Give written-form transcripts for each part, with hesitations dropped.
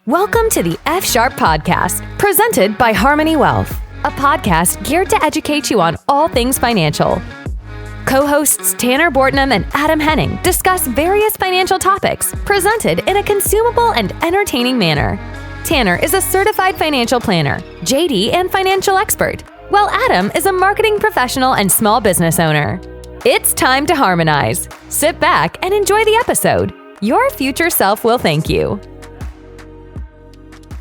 Welcome to the F Sharp Podcast, presented by Harmoney Wealth, a podcast geared to educate you on all things financial. Co-hosts Tanner Bortnem and Adam Henning discuss various financial topics presented in a consumable and entertaining manner. Tanner is a certified financial planner, JD, and financial expert, while Adam is a marketing professional and small business owner. It's time to harmonize. Sit back and enjoy the episode. Your future self will thank you.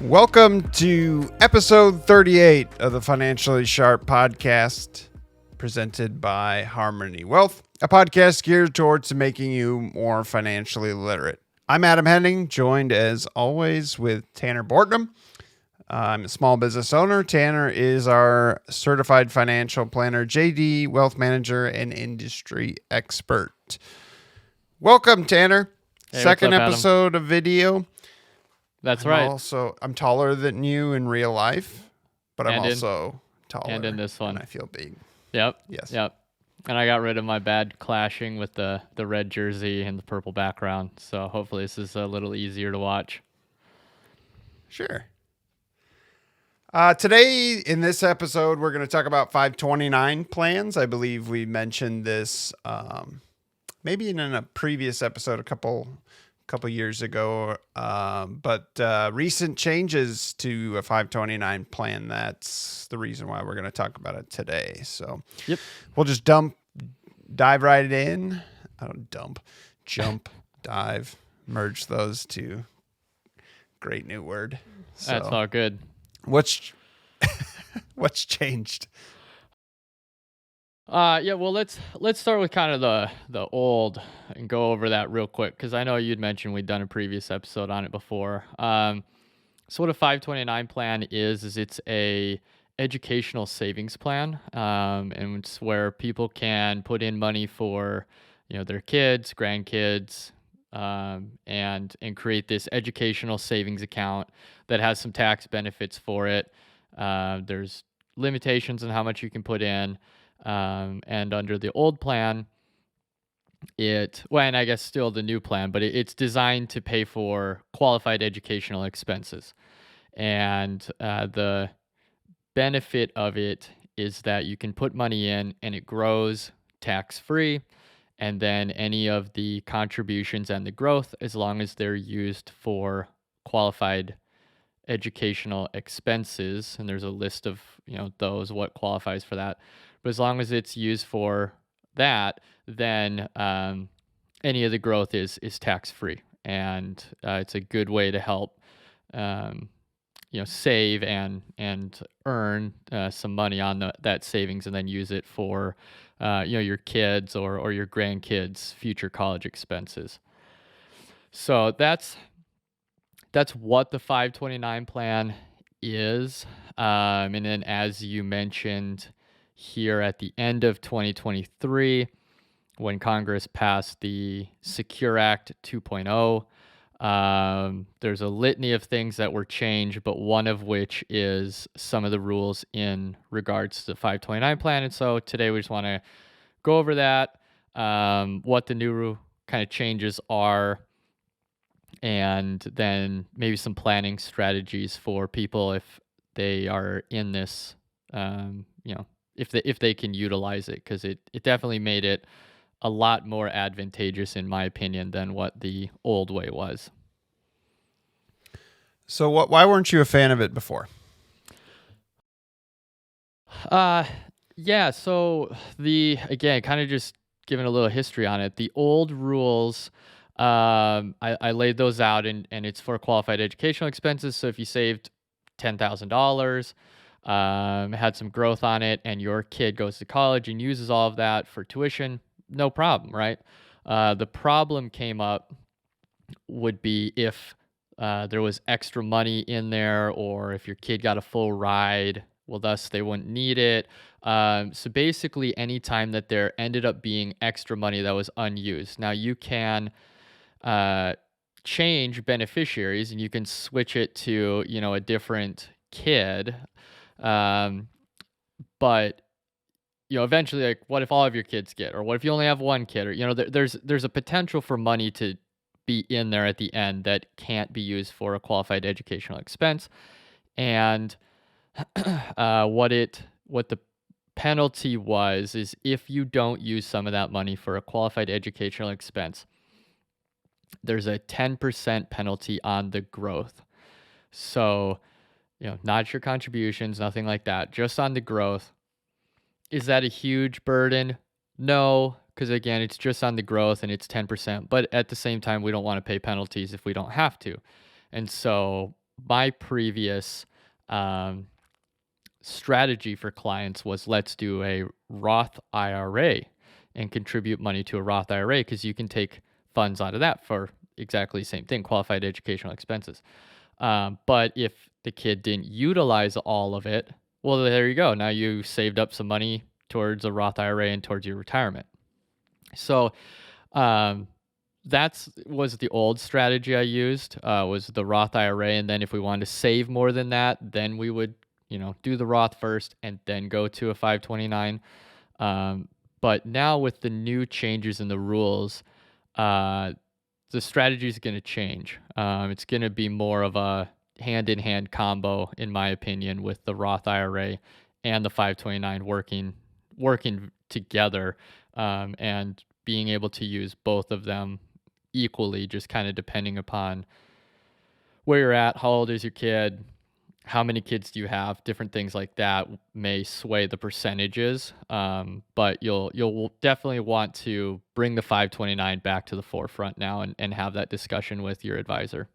Welcome to episode 38 of the Financially Sharp Podcast, presented by Harmoney Wealth, a podcast geared towards making you more financially literate. I'm Adam Henning, joined as always with Tanner Bortnem. I'm a small business owner. Tanner is our certified financial planner, JD, wealth manager, and industry expert. Welcome, Tanner. Hey, Second what's up, episode of video. That's right. I'm taller than you in real life, but I'm And also taller. and in this one. And I feel big. Yep. Yes. Yep. And I got rid of my bad clashing with the red jersey and the purple background. So hopefully this is a little easier to watch. Sure. Today, in this episode, we're going to talk about 529 plans. I believe we mentioned this maybe in a previous episode a couple years ago, but recent changes to a 529 plan. That's the reason why we're going to talk about it today. So We'll just dive right in. Jump, dive, merge those two. Great new word. So, That's all good. What's changed? Well, let's start with kind of the old and go over that real quick, because I know you'd mentioned we'd done a previous episode on it before. So what a 529 plan is it's a educational savings plan, and it's where people can put in money for their kids, grandkids, and create this educational savings account that has some tax benefits for it. There's limitations on how much you can put in. And under the old plan, and I guess still the new plan, but it's designed to pay for qualified educational expenses. And the benefit of it is that you can put money in and it grows tax-free. And then any of the contributions and the growth, as long as they're used for qualified educational expenses, and there's a list of those, what qualifies for that. But as long as it's used for that, then any of the growth is tax-free, and it's a good way to help save and earn some money on that savings, and then use it for your kids or your grandkids' future college expenses. So that's what the 529 plan is, and then as you mentioned, here at the end of 2023, when Congress passed the Secure Act 2.0, there's a litany of things that were changed, but one of which is some of the rules in regards to the 529 plan. And so today we just want to go over that, what the new kind of changes are, and then maybe some planning strategies for people if they are in this, if they can utilize it, because it definitely made it a lot more advantageous, in my opinion, than what the old way was. So why weren't you a fan of it before? So again, kind of just giving a little history on it. The old rules, I laid those out, and it's for qualified educational expenses. So if you saved $10,000, had some growth on it, and your kid goes to college and uses all of that for tuition, no problem, right? The problem came up would be if there was extra money in there, or if your kid got a full ride, well, thus they wouldn't need it. So basically, anytime that there ended up being extra money that was unused. Now you can change beneficiaries, and you can switch it to a different kid. But eventually, like, what if all of your kids get, or what if you only have one kid, or there's a potential for money to be in there at the end that can't be used for a qualified educational expense. And what the penalty was is if you don't use some of that money for a qualified educational expense, there's a 10% penalty on the growth. So, not your contributions, nothing like that, just on the growth. Is that a huge burden? No, because again, it's just on the growth and it's 10%. But at the same time, we don't want to pay penalties if we don't have to. And so my previous strategy for clients was, let's do a Roth IRA and contribute money to a Roth IRA, because you can take funds out of that for exactly the same thing, qualified educational expenses. But if the kid didn't utilize all of it, well, there you go. Now you saved up some money towards a Roth IRA and towards your retirement. So that was the old strategy I used, was the Roth IRA. And then if we wanted to save more than that, then we would, do the Roth first and then go to a 529. But now with the new changes in the rules, the strategy is going to change. It's going to be more of a hand-in-hand combo, in my opinion, with the Roth IRA and the 529 working together, and being able to use both of them equally, just kind of depending upon where you're at, how old is your kid, how many kids do you have, different things like that may sway the percentages. But you'll definitely want to bring the 529 back to the forefront now and have that discussion with your advisor.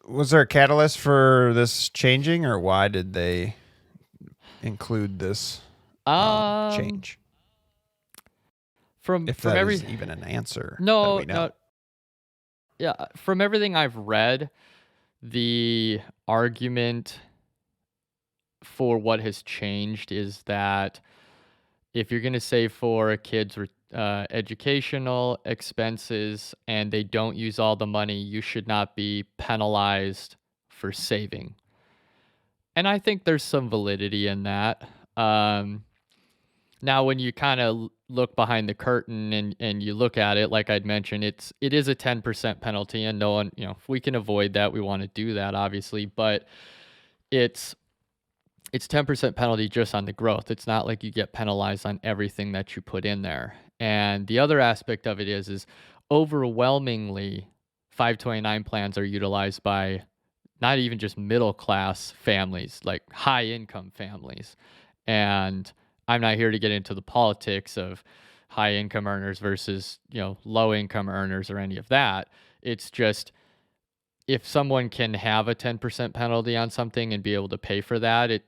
Was there a catalyst for this changing, or why did they include this change? From is even an answer. No, that we know. no. Yeah, from everything I've read, the argument for what has changed is that if you're going to save for a kid's educational expenses and they don't use all the money, you should not be penalized for saving. And I think there's some validity in that. Now, when you kind of look behind the curtain and you look at it, like I'd mentioned, it is a 10% penalty, and no one, if we can avoid that, we want to do that, obviously. But it's 10% penalty just on the growth. It's not like you get penalized on everything that you put in there. And the other aspect of it is overwhelmingly 529 plans are utilized by not even just middle class families, like high income families. And I'm not here to get into the politics of high income earners versus, low income earners or any of that. It's just, if someone can have a 10% penalty on something and be able to pay for that,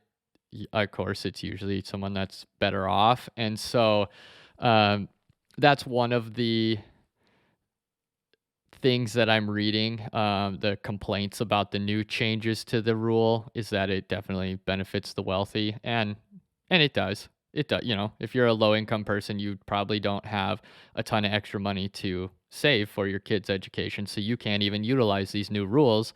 of course, it's usually someone that's better off. And so that's one of the things that I'm reading, the complaints about the new changes to the rule, is that it definitely benefits the wealthy. And it does. It does. If you're a low income person, you probably don't have a ton of extra money to save for your kids' education. So you can't even utilize these new rules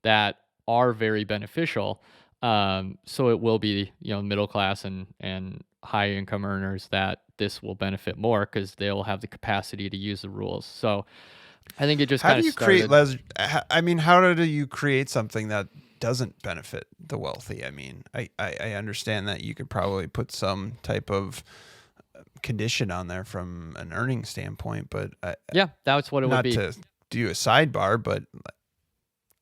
that are very beneficial. So it will be, middle class and high income earners that this will benefit more, because they'll have the capacity to use the rules. So I think it just kind of started. How do you create something that doesn't benefit the wealthy? I mean, I understand that you could probably put some type of condition on there from an earning standpoint, but yeah, that's what it would be. Not to do a sidebar, but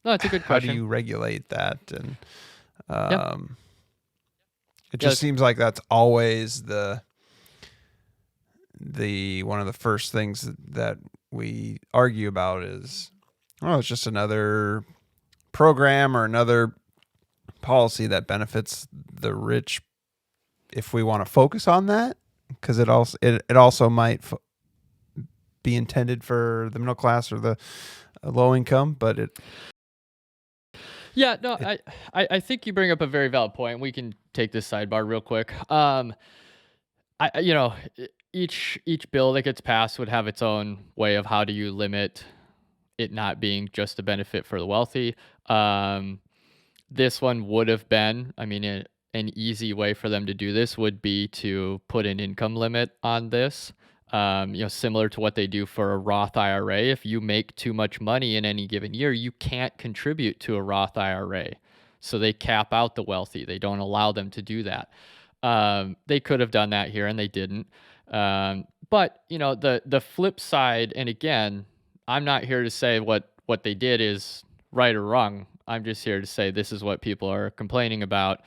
no, it's a good question. How do you regulate that? And Yeah. it just seems like that's always the one of the first things that we argue about is, it's just another program or another policy that benefits the rich, if we want to focus on that, because it also might be intended for the middle class or the low income, but I think you bring up a very valid point. We can take this sidebar real quick. Each bill that gets passed would have its own way of how do you limit it not being just a benefit for the wealthy. This one would have been, an easy way for them to do this would be to put an income limit on this. Similar to what they do for a Roth IRA. If you make too much money in any given year, you can't contribute to a Roth IRA. So they cap out the wealthy. They don't allow them to do that. They could have done that here and they didn't. But the flip side, and again, I'm not here to say what they did is right or wrong. I'm just here to say this is what people are complaining about.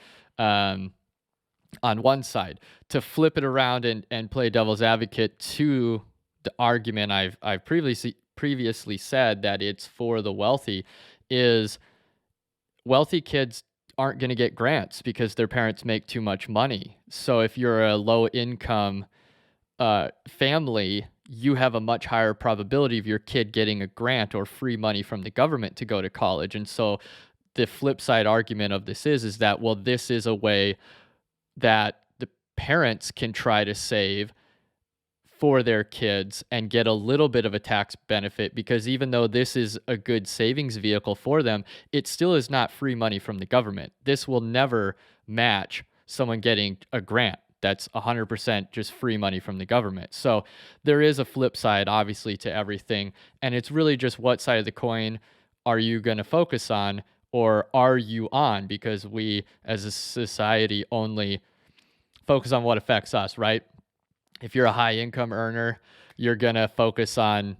On one side, to flip it around and play devil's advocate to the argument I've previously said that it's for the wealthy, is wealthy kids aren't going to get grants because their parents make too much money. So if you're a low income family, you have a much higher probability of your kid getting a grant or free money from the government to go to college. And so the flip side argument of this is that, well, this is a way that the parents can try to save for their kids and get a little bit of a tax benefit, because even though this is a good savings vehicle for them, it still is not free money from the government. This will never match someone getting a grant. That's 100% just free money from the government. So there is a flip side, obviously, to everything. And it's really just what side of the coin are you going to focus on, or are you on? Because we as a society only focus on what affects us, right? If you're a high income earner, you're going to focus on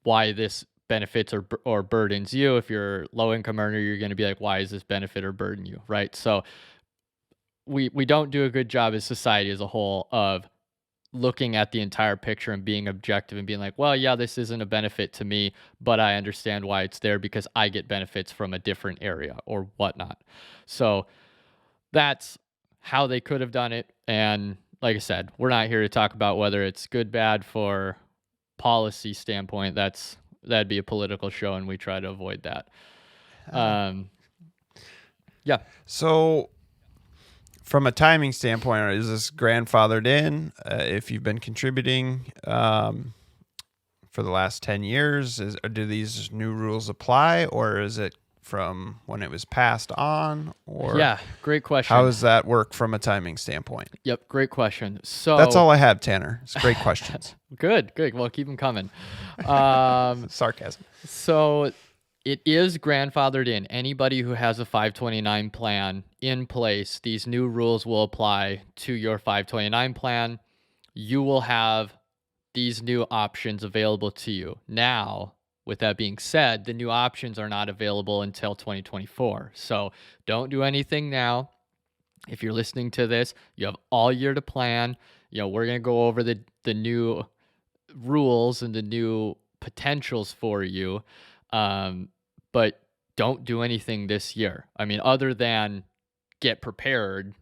why this benefits or burdens you. If you're a low income earner, you're going to be like, why does this benefit or burden you, right? So we don't do a good job as society as a whole of looking at the entire picture and being objective and being like, well, yeah, this isn't a benefit to me, but I understand why it's there because I get benefits from a different area or whatnot. So that's how they could have done it. And like I said, we're not here to talk about whether it's good, bad for policy standpoint. That'd be a political show, and we try to avoid that. Yeah. So from a timing standpoint, is this grandfathered in if you've been contributing for the last 10 years? Do these new rules apply, or is it from when it was passed on? Or yeah, great question. How does that work from a timing standpoint? Yep, great question. So that's all I have, Tanner. It's great questions. Good. Well, keep them coming. Sarcasm. So it is grandfathered in. Anybody who has a 529 plan in place, these new rules will apply to your 529 plan. You will have these new options available to you. Now, with that being said, the new options are not available until 2024. So don't do anything now. If you're listening to this, you have all year to plan. We're going to go over the new rules and the new potentials for you. But don't do anything this year. I mean, other than get prepared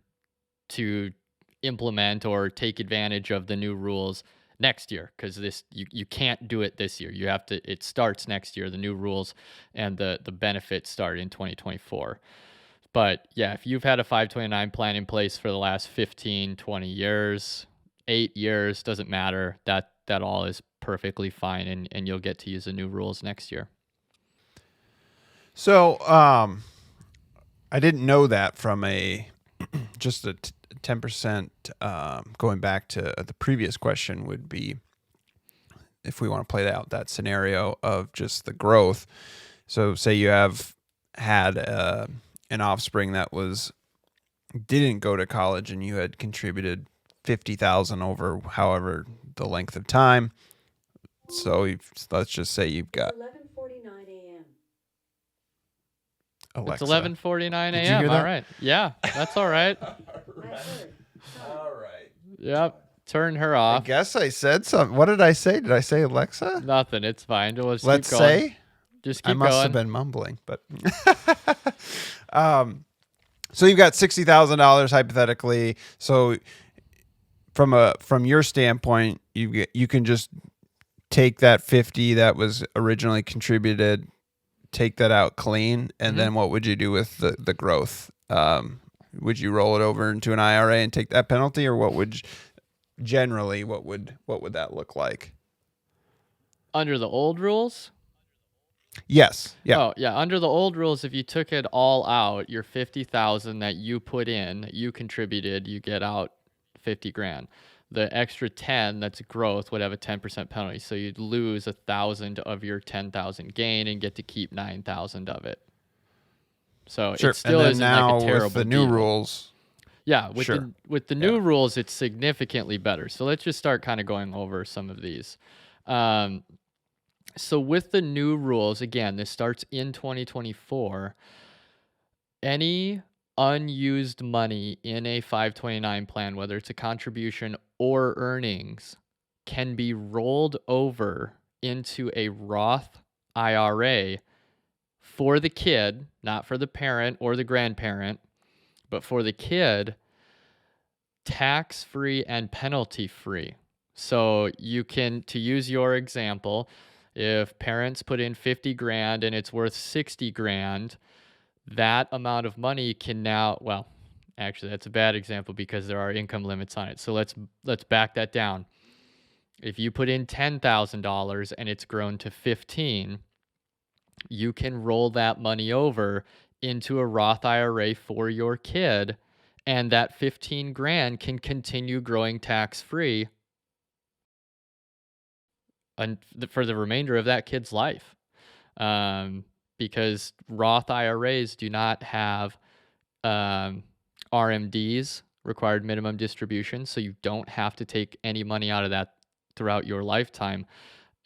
to implement or take advantage of the new rules next year, because you can't do it this year. You have to. It starts next year. The new rules and the benefits start in 2024. But yeah, if you've had a 529 plan in place for the last 15, 20 years, 8 years, doesn't matter. That all is perfectly fine, and you'll get to use the new rules next year. So I didn't know that from just a 10%, going back to the previous question would be, if we want to play out that scenario of just the growth. So say you have had an offspring that didn't go to college, and you had contributed $50,000 over however the length of time. So let's just say you've got 11:49 a.m. Alexa. It's 11:49 Did you a.m. hear that? All right. Yeah, that's all right. All right. Yep. Turn her I off. guess I said something. What did I say? Did I say Alexa? Nothing. It's fine. Let's say. Just I keep must going. have been mumbling, but so you've got $60,000 hypothetically. So from your standpoint, you can just take that 50 that was originally contributed, take that out clean, and then what would you do with the growth? Would you roll it over into an IRA and take that penalty, or what would that look like? Under the old rules? Yes. Yeah. Oh, yeah. Under the old rules, if you took it all out, your 50,000 that you put in, you contributed, you get out 50 grand. The extra 10 that's growth would have a 10% penalty. So you'd lose 1,000 of your 10,000 gain and get to keep 9,000 of it. So Sure. it still and then isn't now like a terrible with the new deal. rules. Yeah, with Sure. the new rules, it's significantly better. So let's just start kind of going over some of these. So with the new rules, again, this starts in 2024. Any unused money in a 529 plan, whether it's a contribution or earnings, can be rolled over into a Roth IRA for the kid, not for the parent or the grandparent, but for the kid, tax-free and penalty-free. So you can, to use your example, if parents put in 50 grand and it's worth 60 grand, that amount of money can now, well, actually that's a bad example because there are income limits on it. So let's back that down. If you put in $10,000 and it's grown to 15, you can roll that money over into a Roth IRA for your kid, and that 15 grand can continue growing tax-free for the remainder of that kid's life. Because Roth IRAs do not have RMDs, required minimum distribution, so you don't have to take any money out of that throughout your lifetime,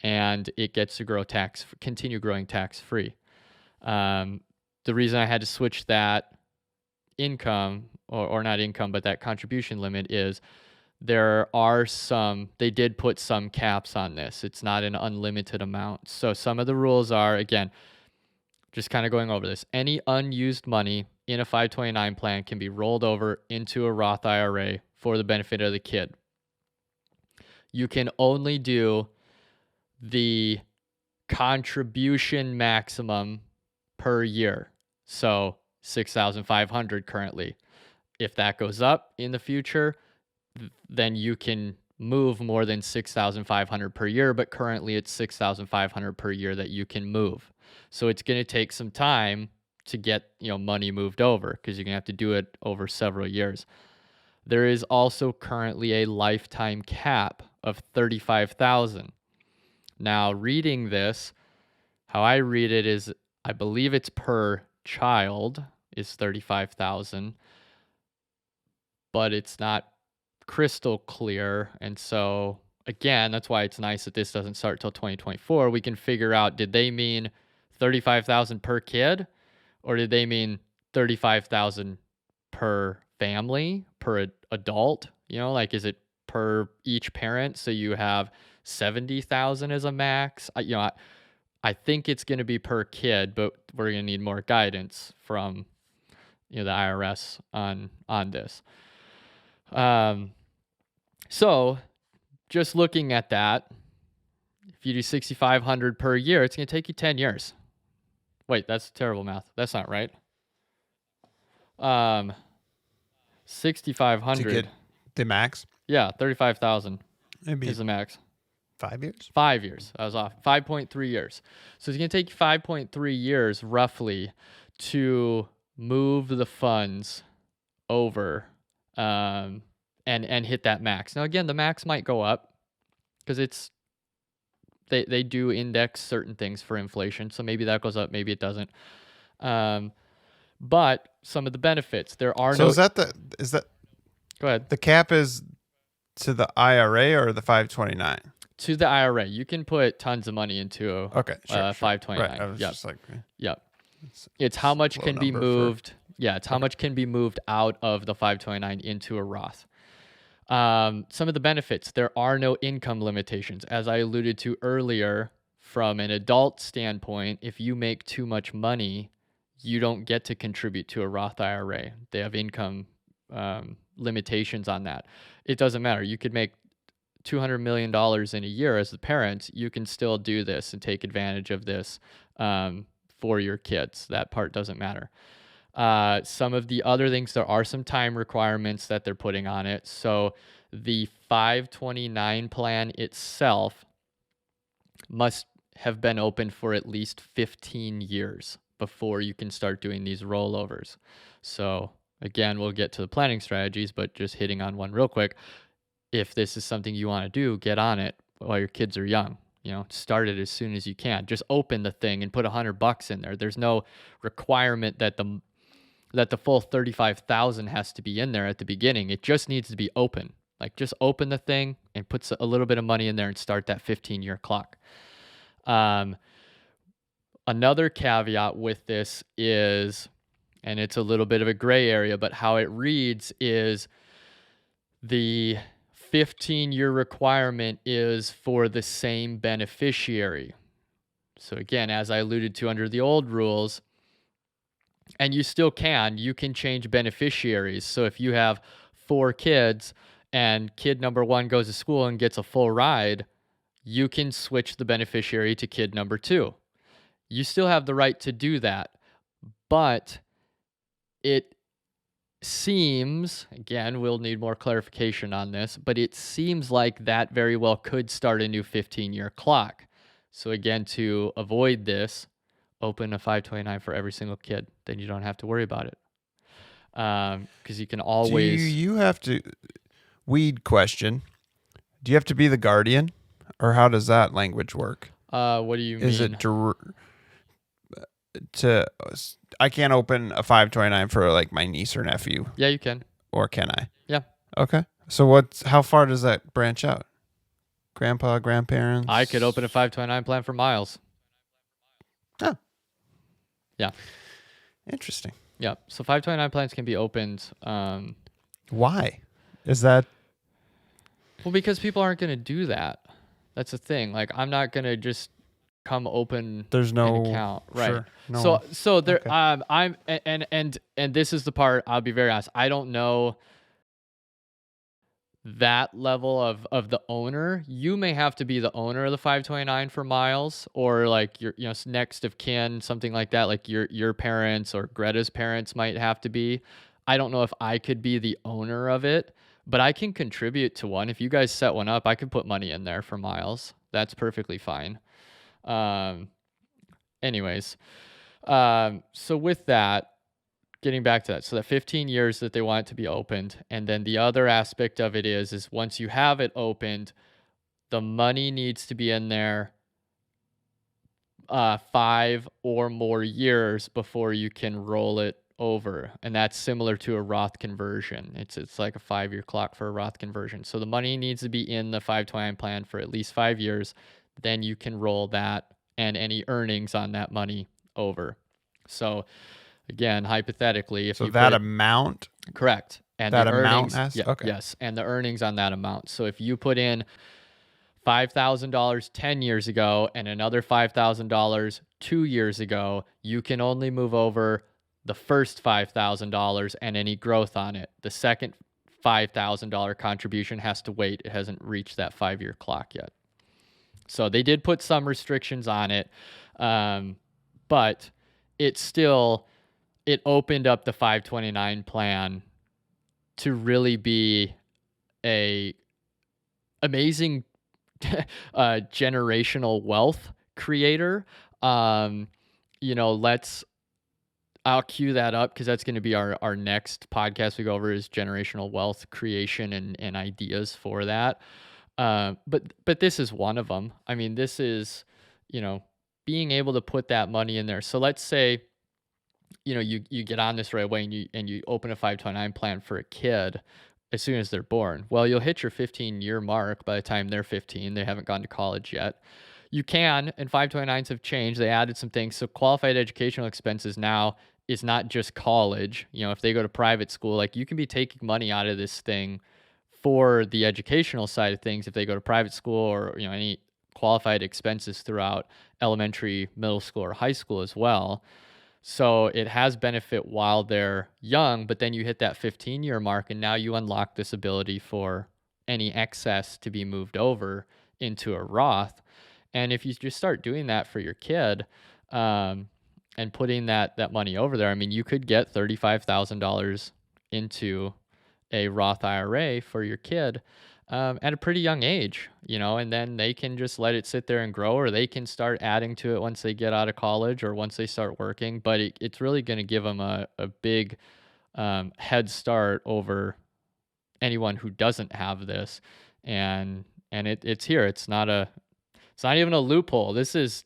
and it gets to continue growing tax-free. The reason I had to switch that income, or not income, but that contribution limit is they did put some caps on this. It's not an unlimited amount. So some of the rules are, again, just kind of going over this. Any unused money in a 529 plan can be rolled over into a Roth IRA for the benefit of the kid. You can only do the contribution maximum per year. So 6,500 currently. If that goes up in the future, then you can move more than 6,500 per year, but currently it's 6,500 per year that you can move. So it's going to take some time to get, money moved over, because you're going to have to do it over several years. There is also currently a lifetime cap of 35,000. Now, reading this, how I read it is, I believe it's per child is 35,000, but it's not crystal clear. And so again, that's why it's nice that this doesn't start till 2024. We can figure out, did they mean 35,000 per kid, or did they mean 35,000 per family, per adult? Like, is it per each parent? So you have 70,000 as a max. I think it's going to be per kid, but we're going to need more guidance from the IRS on this. So just looking at that, if you do 6,500 per year, it's going to take you 10 years. Wait, that's terrible math. That's not right. 6,500. To get the max? Yeah, 35,000 Maybe is the max. 5 years? 5 years. I was off. 5.3 years. So it's going to take you 5.3 years roughly to move the funds over and hit that max. Now, again, the max might go up because they do index certain things for inflation. So maybe that goes up, maybe it doesn't. But some of the benefits, there are So no... is that Go ahead. the cap is to the IRA or the 529? To the IRA. You can put tons of money into a 529. Right. I was just like, Yep. It's how much can be moved. It's how much can be moved out of the 529 into a Roth. Some of the benefits, there are no income limitations. As I alluded to earlier, from an adult standpoint, if you make too much money, you don't get to contribute to a Roth IRA. They have income limitations on that. It doesn't matter. You could make $200 million in a year as the parent. You can still do this and take advantage of this for your kids. That part doesn't matter. Some of the other things, there are some time requirements that they're putting on it. So the 529 plan itself must have been open for at least 15 years before you can start doing these rollovers. So again, we'll get to the planning strategies, but just hitting on one real quick. if this is something you want to do, get on it while your kids are young. Start it as soon as you can. Just open the thing and put $100 in there. There's no requirement that the full 35,000 has to be in there at the beginning. It just needs to be open. Like, just open the thing and put a little bit of money in there and start that 15-year clock. Another caveat with this is, and it's a little bit of a gray area, but how it reads is the 15-year requirement is for the same beneficiary. So again, as I alluded to under the old rules, and you still you can change beneficiaries. So if you have 4 kids and kid number 1 goes to school and gets a full ride, you can switch the beneficiary to kid number 2. You still have the right to do that, but it seems, again, we'll need more clarification on this, but it seems like that very well could start a new 15-year clock. So again, to avoid this, open a 529 for every single kid. Then you don't have to worry about it. Because you can always... Do you have to... Weed question. Do you have to be the guardian? Or how does that language work? What do you mean? Is it I can't open a 529 for like my niece or nephew. Yeah, you can. Or can I? Yeah. Okay. So how far does that branch out? Grandpa, grandparents? I could open a 529 plan for Miles. Oh. Yeah. Interesting. Yeah. So 529 plans can be opened. Why? Is that... Well, because people aren't going to do that. That's the thing. Like, I'm not going to just come open There's no an account. Right. Sure, no. So there, Okay. I'm, and this is the part, I'll be very honest. I don't know that level of the owner. You may have to be the owner of the 529 for Miles, or like your next of kin, something like that. Like your parents or Greta's parents might have to be. I don't know if I could be the owner of it, but I can contribute to one. If you guys set one up, I could put money in there for Miles. That's perfectly fine. Anyways, so with that, getting back to that, so that 15 years that they want it to be opened, and then the other aspect of it is once you have it opened, the money needs to be in there 5 or more years before you can roll it over, and that's similar to a Roth conversion. It's like a 5-year clock for a Roth conversion. So the money needs to be in the 529 plan for at least 5 years. Then you can roll that and any earnings on that money over. So again, hypothetically, if you that amount, correct, and that the amount earnings, okay. Yes, and the earnings on that amount. So if you put in $5,000 10 years ago and another $5,000 2 years ago, you can only move over the first $5,000 and any growth on it. The second $5,000 contribution has to wait. It hasn't reached that 5-year clock yet. So they did put some restrictions on it, but it opened up the 529 plan to really be a amazing generational wealth creator. I'll cue that up because that's going to be our next podcast we go over is generational wealth creation and ideas for that. But this is one of them. I mean, this is, being able to put that money in there. So let's say, you get on this right away and you open a 529 plan for a kid as soon as they're born. Well, you'll hit your 15-year mark by the time they're 15. They haven't gone to college yet. You can, and 529s have changed. They added some things. So qualified educational expenses now is not just college. If they go to private school, like you can be taking money out of this thing for the educational side of things if they go to private school or, any qualified expenses throughout elementary, middle school, or high school as well. So it has benefit while they're young, but then you hit that 15-year mark and now you unlock this ability for any excess to be moved over into a Roth. And if you just start doing that for your kid and putting that money over there, I mean, you could get $35,000 into a Roth IRA for your kid at a pretty young age, and then they can just let it sit there and grow, or they can start adding to it once they get out of college or once they start working. But it's really going to give them a big head start over anyone who doesn't have this, and it's here. It's not even a loophole. This is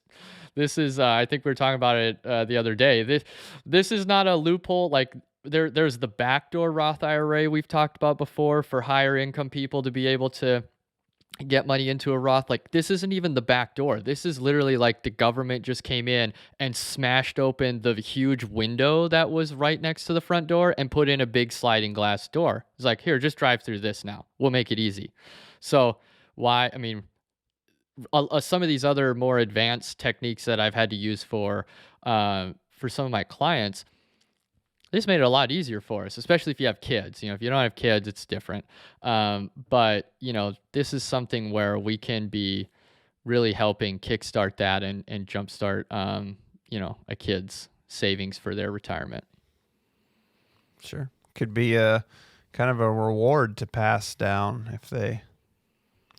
I think we were talking about it the other day. This is not a loophole. Like there's the backdoor Roth IRA we've talked about before for higher income people to be able to get money into a Roth. Like this isn't even the back door. This is literally like the government just came in and smashed open the huge window that was right next to the front door and put in a big sliding glass door. It's like, here, just drive through this now. We'll make it easy. So why, I mean, some of these other more advanced techniques that I've had to use for some of my clients, this made it a lot easier for us, especially if you have kids. If you don't have kids, it's different. But this is something where we can be really helping kickstart that and jumpstart, a kid's savings for their retirement. Sure. Could be a kind of a reward to pass down if they,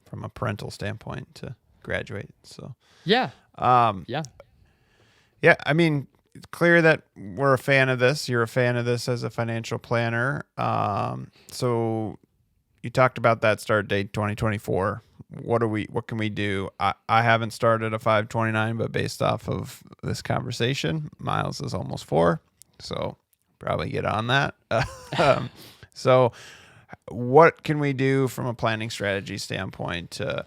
from a parental standpoint, to graduate. So yeah. Yeah. I mean, it's clear that we're a fan of this. You're a fan of this as a financial planner. So you talked about that start date, 2024. What can we do? I haven't started a 529, but based off of this conversation, Miles is almost 4. So probably get on that. So what can we do from a planning strategy standpoint to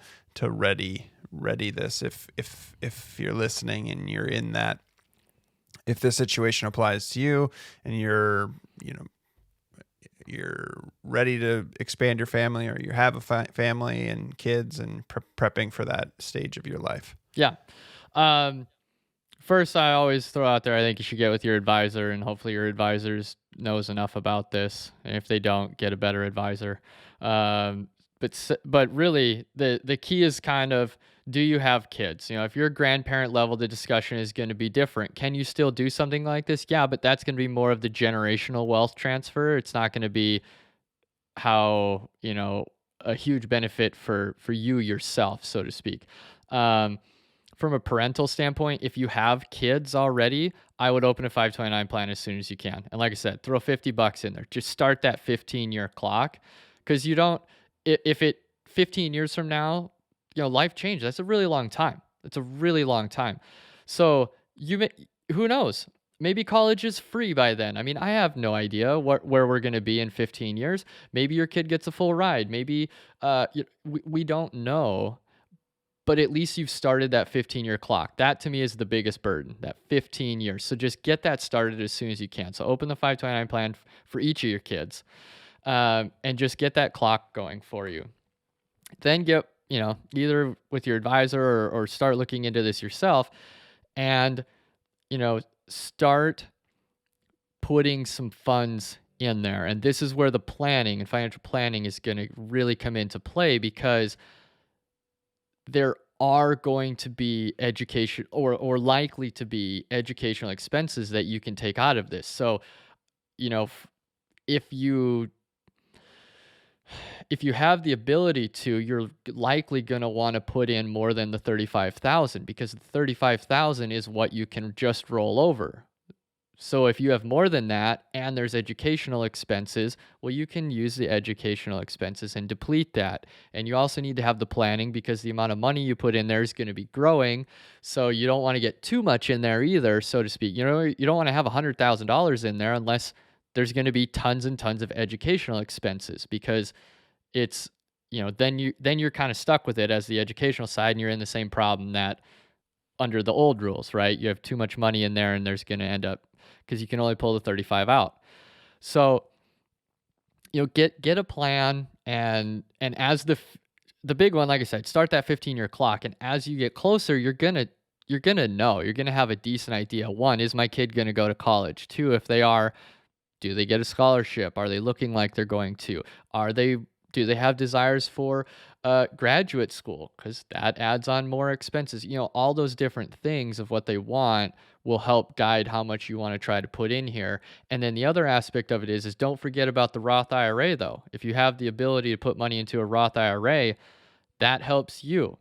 ready this if you're listening and you're in that, if this situation applies to you and you're ready to expand your family, or you have a family and kids and prepping for that stage of your life? Yeah. First, I always throw out there, I think you should get with your advisor, and hopefully your advisor knows enough about this. And if they don't, get a better advisor. But really, the key is kind of, do you have kids? If you're a grandparent level, the discussion is going to be different. Can you still do something like this? Yeah, but that's going to be more of the generational wealth transfer. It's not going to be how, a huge benefit for you yourself, so to speak. From a parental standpoint, if you have kids already, I would open a 529 plan as soon as you can. And like I said, throw $50 in there. Just start that 15-year clock, because if 15 years from now, life changed. That's a really long time. So who knows? Maybe college is free by then. I mean, I have no idea where we're going to be in 15 years. Maybe your kid gets a full ride. Maybe we don't know. But at least you've started that 15-year clock. That to me is the biggest burden, that 15 years. So just get that started as soon as you can. So open the 529 plan for each of your kids, and just get that clock going for you. Then get, either with your advisor or start looking into this yourself, and, start putting some funds in there. And this is where the planning and financial planning is going to really come into play, because there are going to be education or likely to be educational expenses that you can take out of this. So, if you have the ability to, you're likely going to want to put in more than the $35,000, because the $35,000 is what you can just roll over. So if you have more than that and there's educational expenses, well, you can use the educational expenses and deplete that. And you also need to have the planning, because the amount of money you put in there is going to be growing. So you don't want to get too much in there either, so to speak. You don't want to have $100,000 in there unless there's going to be tons and tons of educational expenses, because it's, then you're kind of stuck with it as the educational side, and you're in the same problem that under the old rules, right? You have too much money in there, and there's going to end up, because you can only pull the 35 out. So, get a plan, and as the big one, like I said, start that 15-year clock. And as you get closer, you're going to have a decent idea. 1, is my kid going to go to college? 2, if they are, do they get a scholarship? Are they looking like they're going to? Do they have desires for graduate school? Because that adds on more expenses. All those different things of what they want will help guide how much you want to try to put in here. And then the other aspect of it is don't forget about the Roth IRA, though. If you have the ability to put money into a Roth IRA, that helps you.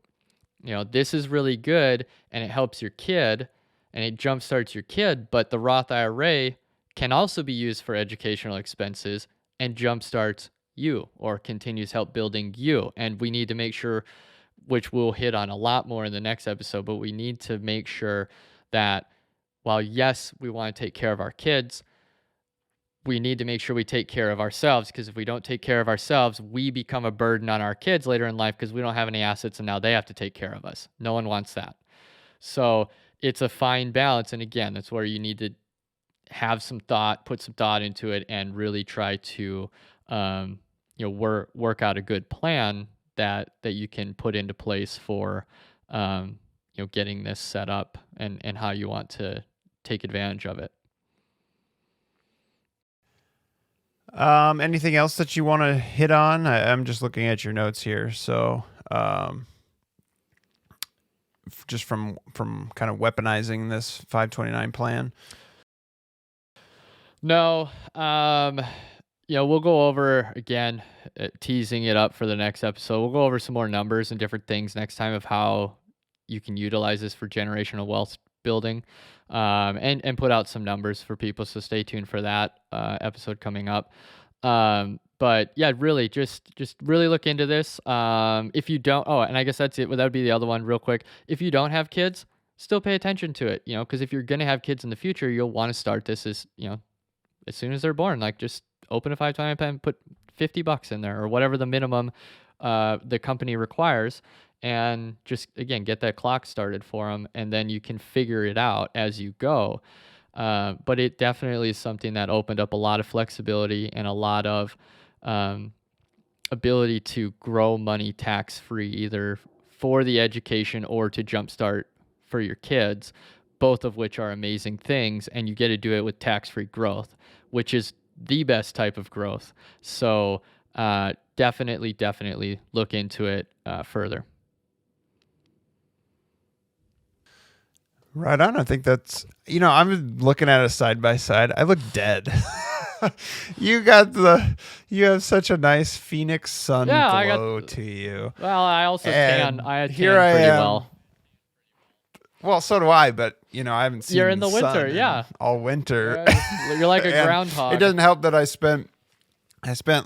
This is really good, and it helps your kid, and it jumpstarts your kid. But the Roth IRA can also be used for educational expenses and jumpstarts you or continues help building you. And we need to make sure, which we'll hit on a lot more in the next episode, but we need to make sure that while yes, we want to take care of our kids, we need to make sure we take care of ourselves, because if we don't take care of ourselves, we become a burden on our kids later in life because we don't have any assets and now they have to take care of us. No one wants that. So it's a fine balance. And again, that's where you need to have some thought, put some thought into it, and really try to work out a good plan that you can put into place for getting this set up and how you want to take advantage of it. Anything else that you want to hit on? I'm just looking at your notes here. So, just from kind of weaponizing this 529 plan. No, we'll go over again, teasing it up for the next episode. We'll go over some more numbers and different things next time of how you can utilize this for generational wealth building, and put out some numbers for people. So stay tuned for that episode coming up. But yeah, really just really look into this. If you don't, and I guess that's it. That would be the other one real quick. If you don't have kids, still pay attention to it, because if you're going to have kids in the future, you'll want to start this as soon as they're born. Like, just open a 529 plan, put $50 in there or whatever the minimum the company requires, and just, again, get that clock started for them, and then you can figure it out as you go. But it definitely is something that opened up a lot of flexibility and a lot of ability to grow money tax-free, either for the education or to jumpstart for your kids, both of which are amazing things, and you get to do it with tax-free growth, which is the best type of growth. So definitely look into it further. Right on. I think that's, I'm looking at it side by side. I look dead. You have such a nich Phoenix sun glow to you. Well, I also and tan. I tan here I pretty am. well. Well, so do I, but I haven't seen You're in the sun winter, yeah. all winter. You're like a And groundhog. It doesn't help that I spent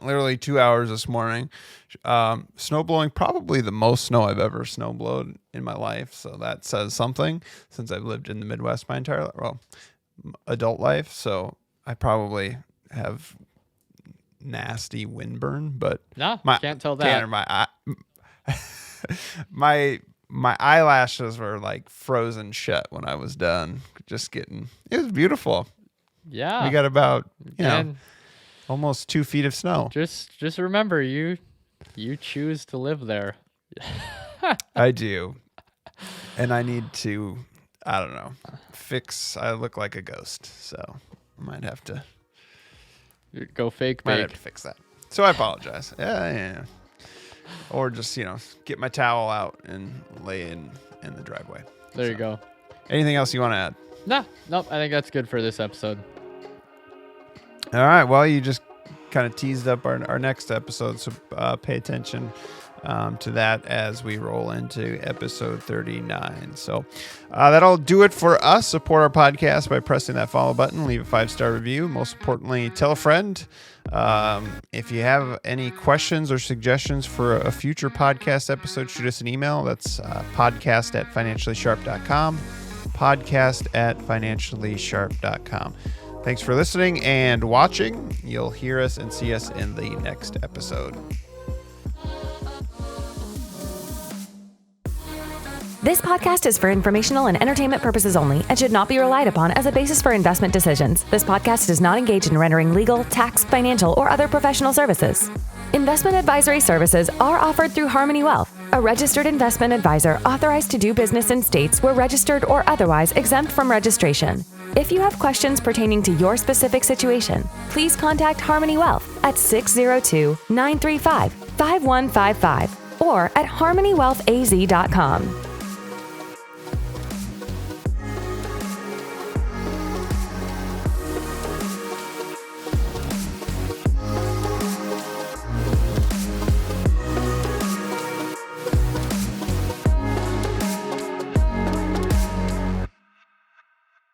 literally 2 hours this morning snow blowing, probably the most snow I've ever snow blowed in my life. So that says something, since I've lived in the Midwest my entire adult life. So I probably have nasty windburn, but no, can't tell that. Tanner, my eyelashes were like frozen shut when I was done. It was beautiful. Yeah. We got about, almost 2 feet of snow. Just remember, you choose to live there. I do. And I need to, I don't know, I look like a ghost. So I might have to go fake might bake. have to fix that. So I apologize. Yeah. Or just, get my towel out and lay in the driveway. There you go. Anything else you want to add? Nope. I think that's good for this episode. All right. Well, you just kind of teased up our next episode, so pay attention to that as we roll into episode 39. So that'll do it for us. Support our podcast by pressing that follow button, leave a 5-star review. Most importantly, tell a friend. If you have any questions or suggestions for a future podcast episode, shoot us an email. That's podcast@financiallysharp.com. podcast@financiallysharp.com. Thanks for listening and watching. You'll hear us and see us in the next episode. This podcast is for informational and entertainment purposes only and should not be relied upon as a basis for investment decisions. This podcast does not engage in rendering legal, tax, financial, or other professional services. Investment advisory services are offered through Harmoney Wealth, a registered investment advisor authorized to do business in states where registered or otherwise exempt from registration. If you have questions pertaining to your specific situation, please contact Harmoney Wealth at 602-935-5155 or at harmoneywealthaz.com.